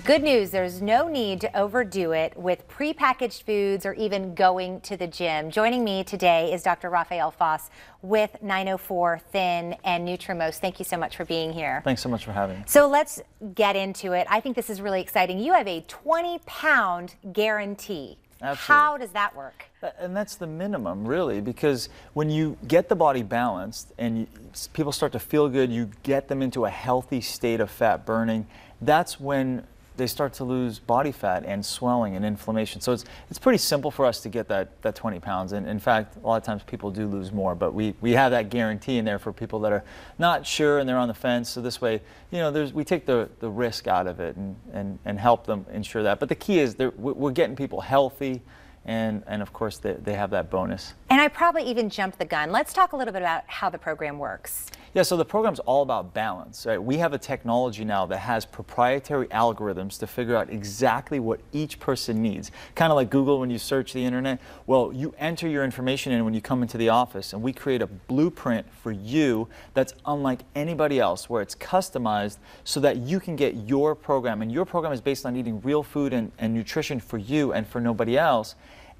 Good news, there's no need to overdo it with prepackaged foods or even going to the gym. Joining me today is Dr. Raphael Foss with 904 Thin and Nutrimost. Thank you so much for being here. Thanks so much for having me. So let's get into it. I think this is really exciting. You have a 20-pound guarantee. Absolutely. How does that work? And that's the minimum, really, because when you get the body balanced and people start to feel good, you get them into a healthy state of fat burning, that's when they start to lose body fat and swelling and inflammation. So it's pretty simple for us to get that 20 pounds. And in fact, a lot of times people do lose more, but we have that guarantee in there for people that are not sure and they're on the fence. So this way, you know, we take the risk out of it and help them ensure that. But the key is we're getting people healthy, and of course they have that bonus. And I probably even jumped the gun. Let's talk a little bit about how the program works. Yeah, so the program's all about balance, right? We have a technology now that has proprietary algorithms to figure out exactly what each person needs. Kind of like Google when you search the internet. Well, you enter your information in when you come into the office, and we create a blueprint for you that's unlike anybody else, where it's customized so that you can get your program. And your program is based on eating real food and nutrition for you and for nobody else.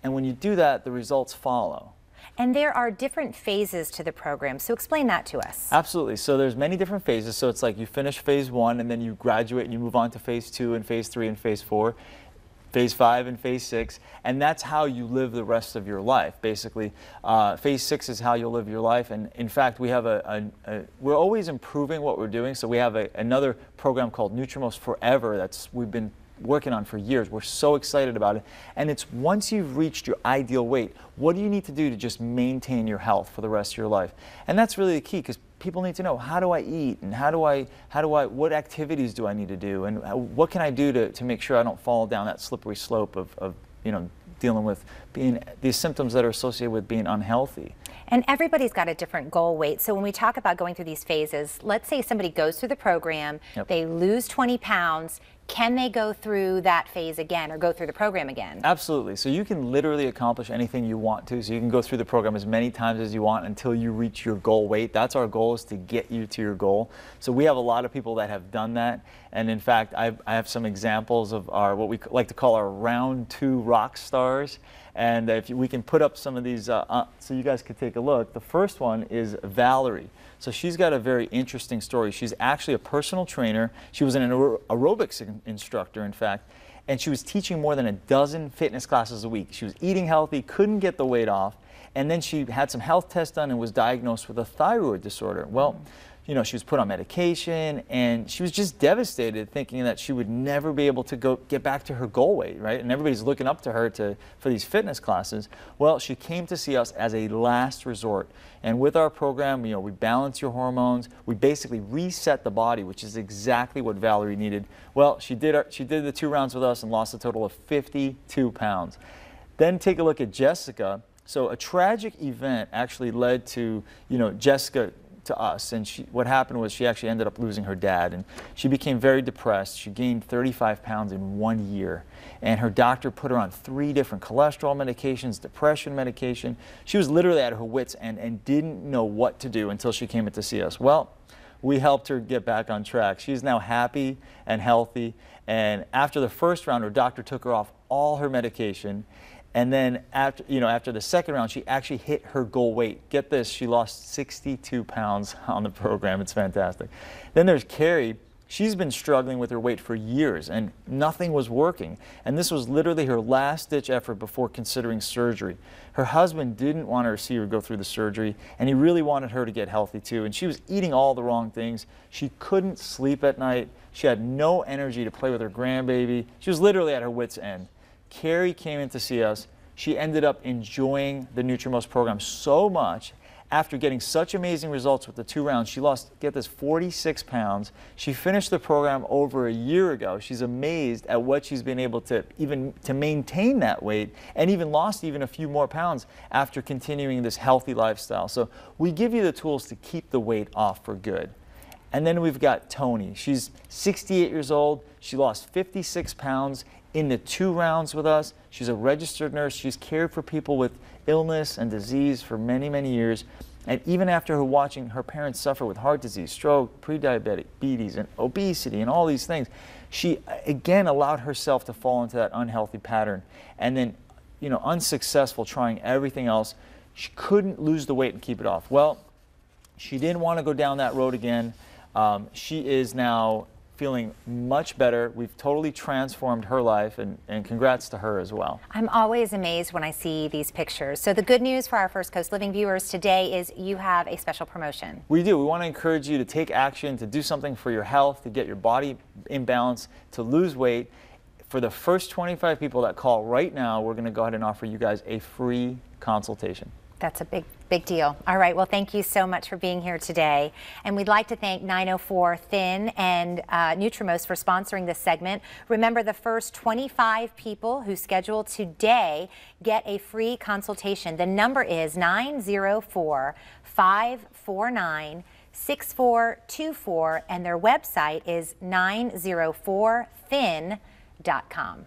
And when you do that, the results follow. And there are different phases to the program, so explain that to us. Absolutely. So there's many different phases. So it's like you finish phase 1 and then you graduate and you move on to phase 2 and phase 3 and phase 4, phase 5 and phase 6, and that's how you live the rest of your life. Basically, phase 6 is how you'll live your life, and in fact, we have we're always improving what we're doing. So we have another program called Nutrimost Forever we've been working on for years. We're so excited about it. And it's once you've reached your ideal weight, what do you need to do to just maintain your health for the rest of your life? And that's really the key, because people need to know, how do I eat, and what activities do I need to do, and what can I do to make sure I don't fall down that slippery slope of dealing with these symptoms that are associated with being unhealthy. And everybody's got a different goal weight. So when we talk about going through these phases, let's say somebody goes through the program, Yep. They lose 20 pounds. Can they go through that phase again or go through the program again? Absolutely. So you can literally accomplish anything you want to. So you can go through the program as many times as you want until you reach your goal weight. That's our goal, is to get you to your goal. So we have a lot of people that have done that. And in fact, I have some examples of what we like to call our round 2 rock stars. And if we can put up some of these so you guys could take a look. The first one is Valerie. So she's got a very interesting story. She's actually a personal trainer. She was an aerobics instructor, in fact, and she was teaching more than a dozen fitness classes a week. She was eating healthy, couldn't get the weight off, and then she had some health tests done and was diagnosed with a thyroid disorder. Well, you know, she was put on medication, and she was just devastated, thinking that she would never be able to get back to her goal weight, right? And everybody's looking up to her for these fitness classes. Well, she came to see us as a last resort. And with our program, you know, we balance your hormones. We basically reset the body, which is exactly what Valerie needed. Well, she did the 2 rounds with us and lost a total of 52 pounds. Then take a look at Jessica. So a tragic event actually led to, you know, Jessica to us, and what happened was she actually ended up losing her dad, and she became very depressed. She gained 35 pounds in 1 year, and her doctor put her on 3 different cholesterol medications, depression medication. She was literally at her wits' end and didn't know what to do until she came in to see us. Well, we helped her get back on track. She's now happy and healthy, and after the first round, her doctor took her off all her medication. And then after the second round, she actually hit her goal weight. Get this, she lost 62 pounds on the program. It's fantastic. Then there's Carrie. She's been struggling with her weight for years, and nothing was working. And this was literally her last-ditch effort before considering surgery. Her husband didn't want her to see her go through the surgery, and he really wanted her to get healthy too. And she was eating all the wrong things. She couldn't sleep at night. She had no energy to play with her grandbaby. She was literally at her wits' end. Carrie came in to see us. She ended up enjoying the Nutrimost program so much. After getting such amazing results with the 2 rounds, she lost, get this, 46 pounds. She finished the program over a year ago. She's amazed at what she's been able to maintain that weight, and even lost even a few more pounds after continuing this healthy lifestyle. So we give you the tools to keep the weight off for good. And then we've got Tony. She's 68 years old. She lost 56 pounds in the 2 rounds with us. She's a registered nurse. She's cared for people with illness and disease for many, many years. And even after her watching her parents suffer with heart disease, stroke, pre-diabetes, and obesity, and all these things, She again allowed herself to fall into that unhealthy pattern, and then, unsuccessful trying everything else. She couldn't lose the weight and keep it off. Well, she didn't want to go down that road again. She is now feeling much better. We've totally transformed her life, and congrats to her as well. I'm always amazed when I see these pictures. So the good news for our First Coast Living viewers today is you have a special promotion. We do. We want to encourage you to take action, to do something for your health, to get your body in balance, to lose weight. For the first 25 people that call right now, we're going to go ahead and offer you guys a free consultation. That's a big deal. All right, well, thank you so much for being here today. And we'd like to thank 904 Thin and Nutrimost for sponsoring this segment. Remember, the first 25 people who schedule today get a free consultation. The number is 904-549-6424, and their website is 904thin.com.